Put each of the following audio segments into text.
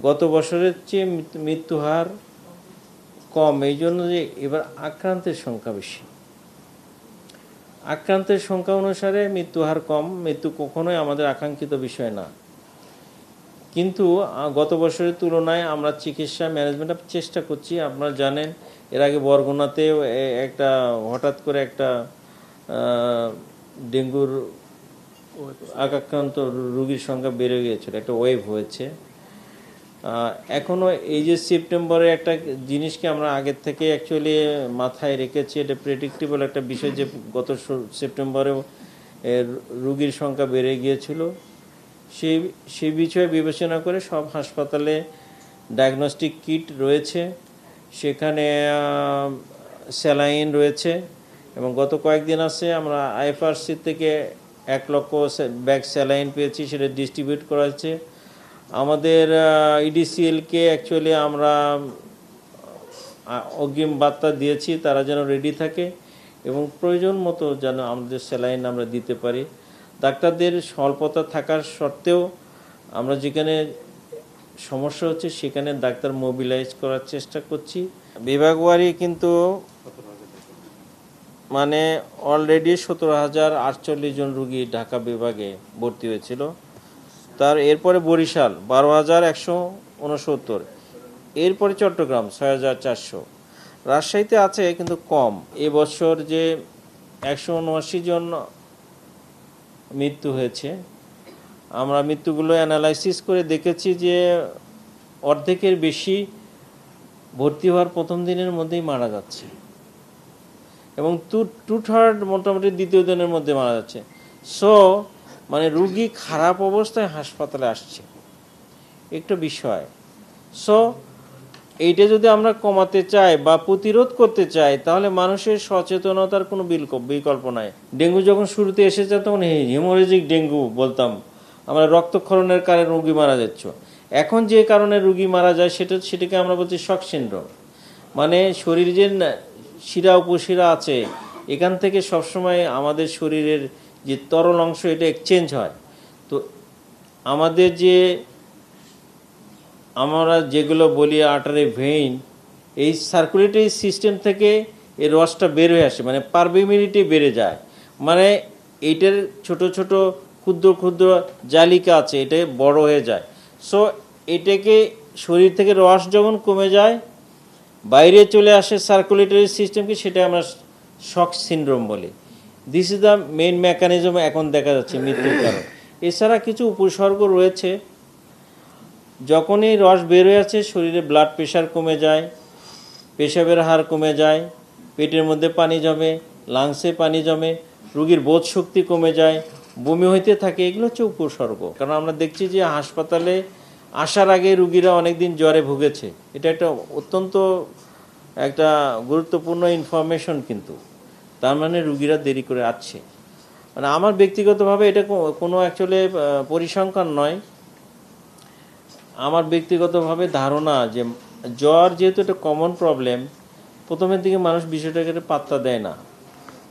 গত বছরের চেয়ে মৃত্যু হার কম, এই জন্য যে এবার আক্রান্তের সংখ্যা বেশি। আক্রান্তের সংখ্যা অনুসারে মৃত্যু হার কম। মৃত্যু কখনোই আমাদের আকাঙ্ক্ষিত বিষয় না, কিন্তু গত বছরের তুলনায় আমরা চিকিৎসা ম্যানেজমেন্ট চেষ্টা করছি। আপনারা জানেন এর আগে বরগুনাতেও একটা হঠাৎ করে একটা ডেঙ্গুর আক্রান্ত রোগীর সংখ্যা বেড়ে গিয়েছিল, একটা ওয়েভ হয়েছে। এখনও এই যে সেপ্টেম্বরে একটা জিনিসকে আমরা আগের থেকে অ্যাকচুয়ালি মাথায় রেখেছি, এটা প্রেডিক্টেবল একটা বিষয় যে গত সেপ্টেম্বরেও রোগীর সংখ্যা বেড়ে গিয়েছিল। সেই বিষয়ে বিবেচনা করে সব হাসপাতালে ডায়াগনস্টিক কিট রয়েছে, সেখানে স্যালাইন রয়েছে, এবং গত কয়েকদিন আছে আমরা আইএফআরসি থেকে 1 লক্ষ ব্যাগ স্যালাইন পেয়েছি, সেটা ডিস্ট্রিবিউট করা হচ্ছে। আমাদের ইডিসিএলকে অ্যাকচুয়ালি আমরা অগ্রিম বার্তা দিয়েছি তারা যেন রেডি থাকে এবং প্রয়োজন মতো যেন আমাদের স্যালাইন আমরা দিতে পারি। ডাক্তারদের স্বল্পতা থাকার সত্ত্বেও আমরা যেখানে সমস্যা হচ্ছে সেখানে ডাক্তার মোবিলাইজ করার চেষ্টা করছি। বিভাগওয়ারি কিন্তু মানে অলরেডি 17,048 জন রুগী ঢাকা বিভাগে ভর্তি হয়েছিল। তার এরপরে বরিশাল 12,169, এরপরে চট্টগ্রাম 6,400, রাজশাহীতে আছে কিন্তু কম। এবছর যে 179 জন মৃত্যু হয়েছে, আমরা মৃত্যুগুলো অ্যানালাইসিস করে দেখেছি যে অর্ধেকের বেশি ভর্তি হওয়ার প্রথম দিনের মধ্যেই মারা যাচ্ছে, এবং 2/3 মোটামুটি দ্বিতীয় দিনের মধ্যে মারা যাচ্ছে। সো মানে রুগী খারাপ অবস্থায় হাসপাতালে আসছে, একটা বিষয়। সো এইটা যদি আমরা কমাতে চাই বা প্রতিরোধ করতে চাই, তাহলে মানুষের সচেতনতার কোনো বিকল্প নাই। ডেঙ্গু যখন শুরুতে এসেছে তখন হেমোরেজিক ডেঙ্গু বলতাম আমরা, রক্তক্ষরণের কারণে রুগী মারা যাচ্ছ। এখন যে কারণে রুগী মারা যায় সেটাকে আমরা বলছি শক সিনড্রোম। মানে শরীর যে শিরা উপশিরা আছে, এখান থেকে সবসময় আমাদের শরীরের যে তরল অংশ এটা এক্সচেঞ্জ হয়। তো আমাদের যে আমরা যেগুলো বলি আর্টারি ভেইন, এই সার্কুলেটরি সিস্টেম থেকে এই রসটা বের হয়ে আসে, মানে পারমিবিলিটি বেড়ে যায়। মানে এইটার ছোট ছোট ক্ষুদ্র ক্ষুদ্র জালিকা আছে, এটা বড় হয়ে যায়। সো এটাকে শরীর থেকে রস যখন কমে যায় বাইরে চলে আসে সার্কুলেটরি সিস্টেমকে, সেটা আমরা শক সিনড্রোম বলি। This is the main mechanism এখন দেখা যাচ্ছে মৃত্যুর কারণ। এছাড়া কিছু উপসর্গ রয়েছে। যখনই রস বের হয়ে আছে শরীরে ব্লাড প্রেশার কমে যায়, পেশাবের হার কমে যায়, পেটের মধ্যে পানি জমে, লাংসে পানি জমে, রোগীর বোধ শক্তি কমে যায়, বমি হইতে থাকে। এগুলো হচ্ছে উপসর্গ। কারণ আমরা দেখছি যে হাসপাতালে আসার আগে রুগীরা অনেকদিন জ্বরে ভুগেছে, এটা একটা অত্যন্ত একটা গুরুত্বপূর্ণ ইনফরমেশন। কিন্তু তার মানে রুগীরা দেরি করে আসছে। মানে আমার ব্যক্তিগতভাবে এটা কোনো অ্যাকচুয়ালি পরিসংখ্যান নয়, আমার ব্যক্তিগতভাবে ধারণা যে জ্বর যেহেতু একটা কমন প্রবলেম, প্রথমের দিকে মানুষ বিষয়টাকে পাত্তা দেয় না,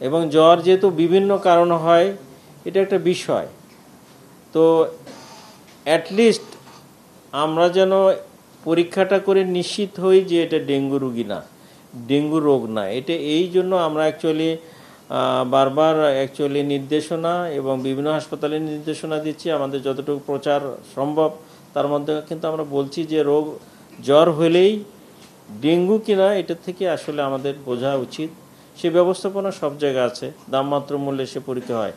এবং জ্বর যেহেতু বিভিন্ন কারণ হয় এটা একটা বিষয়। তো অ্যাটলিস্ট আমরা যেন পরীক্ষাটা করে নিশ্চিত হই যে এটা ডেঙ্গু রোগী না, ডেঙ্গু রোগ না। এটা এই জন্য আমরা অ্যাকচুয়ালি বারবার অ্যাকচুয়ালি নির্দেশনা এবং বিভিন্ন হাসপাতালে নির্দেশনা দিচ্ছি, আমাদের যতটুকু প্রচার সম্ভব তার মধ্যে কিন্তু আমরা বলছি যে জ্বর হলেই ডেঙ্গু কিনা এটা থেকে আসলে আমাদের বোঝা উচিত। সে ব্যবস্থাপনা সব জায়গায় আছে, দামমাত্র মূল্যে সে পরীক্ষা হয়।